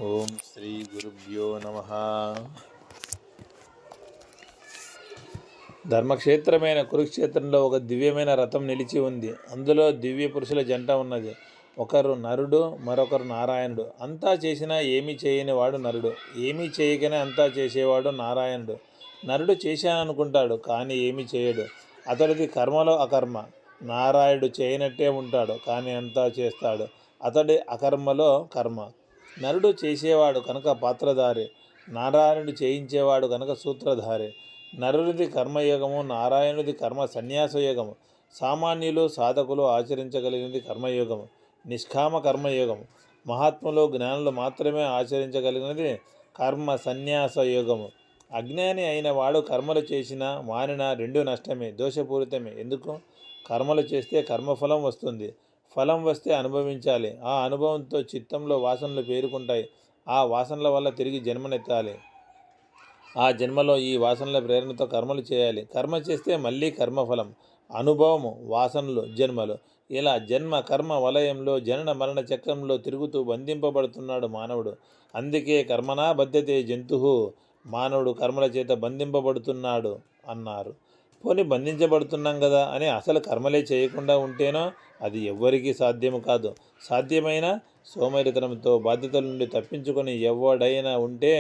ఓం శ్రీ గురుభ్యో నమ. ధర్మక్షేత్రమైన కురుక్షేత్రంలో ఒక దివ్యమైన రథం నిలిచి ఉంది. అందులో దివ్య పురుషుల జంట ఉన్నది. ఒకరు నరుడు, మరొకరు నారాయణుడు. అంతా చేసినా ఏమీ చేయని వాడు నరుడు, ఏమీ చేయకనే అంతా చేసేవాడు నారాయణుడు. నరుడు చేశాననుకుంటాడు, కానీ ఏమీ చేయడు. అతడిది కర్మలో అకర్మ. నారాయణుడు చేయనట్టే ఉంటాడు, కానీ అంతా చేస్తాడు. అతడి అకర్మలో కర్మ. నరుడు చేసేవాడు కనుక పాత్రధారి, నారాయణుడు చేయించేవాడు కనుక సూత్రధారి. నరునిది కర్మయోగము, నారాయణుడి కర్మ సన్యాసయోగము. సామాన్యులు సాధకులు ఆచరించగలిగినది కర్మయోగము, నిష్కామ కర్మయోగము. మహాత్ములు జ్ఞానులు మాత్రమే ఆచరించగలిగినది కర్మ సన్యాస యోగము. అజ్ఞాని అయిన వాడు కర్మలు చేసినా మానినా రెండు నష్టమే, దోషపూరితమే. ఎందుకు? కర్మలు చేస్తే కర్మఫలం వస్తుంది. ఫలం వస్తే అనుభవించాలి. ఆ అనుభవంతో చిత్తంలో వాసనలు పేరుకుంటాయి. ఆ వాసనల వల్ల తిరిగి జన్మనెత్తాలి. ఆ జన్మలో ఈ వాసనల ప్రేరణతో కర్మలు చేయాలి. కర్మ చేస్తే మళ్ళీ కర్మఫలం, అనుభవము, వాసనలు, జన్మలు. ఇలా జన్మ కర్మ వలయంలో జనన మరణ చక్రంలో తిరుగుతూ బంధింపబడుతున్నాడు మానవుడు. అందుకే కర్మనా బధ్యతే జంతు, మానవుడు కర్మల చేత బంధింపబడుతున్నాడు అన్నారు. పోనీ బంధించబడుతున్నాం కదా అని అసలు కర్మలే చేయకుండా ఉంటేనో అది ఎవ్వరికీ సాధ్యము కాదు. సాధ్యమైన సోమరితనంతో బాధ్యతల నుండి తప్పించుకొని ఎవడైనా ఉంటే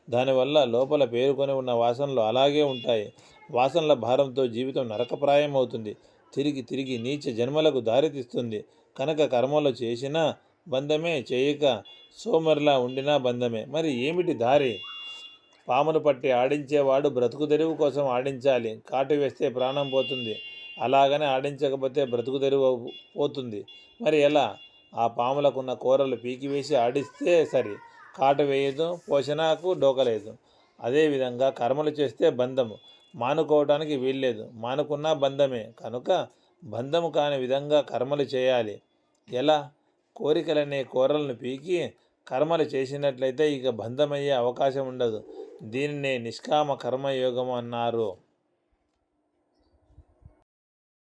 దానివల్ల లోపల పేరుకొని ఉన్న వాసనలు అలాగే ఉంటాయి. వాసనల భారంతో జీవితం నరకప్రాయం అవుతుంది. తిరిగి తిరిగి నీచ జన్మలకు దారితీస్తుంది. కనుక కర్మలు చేసినా బంధమే, చేయక సోమరిలా ఉండినా బంధమే. మరి ఏమిటి దారి? పామును పట్టి ఆడించేవాడు బ్రతుకు తెరువు కోసం ఆడించాలి. కాటు వేస్తే ప్రాణం పోతుంది. అలాగని ఆడించకపోతే బ్రతుకు తెరువు పోతుంది. మరి ఎలా? ఆ పాములకున్న కూరలు పీకివేసి ఆడిస్తే సరి. కాటు వేయదు, పోషణకు డోకలేదు. అదేవిధంగా కర్మలు చేస్తే బంధము. మానుకోవటానికి వీల్లేదు. మానుకున్నా బంధమే. కనుక బంధము కాని విధంగా కర్మలు చేయాలి. ఎలా? కోరికలనే కూరలను పీకి కర్మలు చేసినట్లయితే ఇక బంధమయ్యే అవకాశం ఉండదు. దీనినే నిష్కామ కర్మయోగం అన్నారు.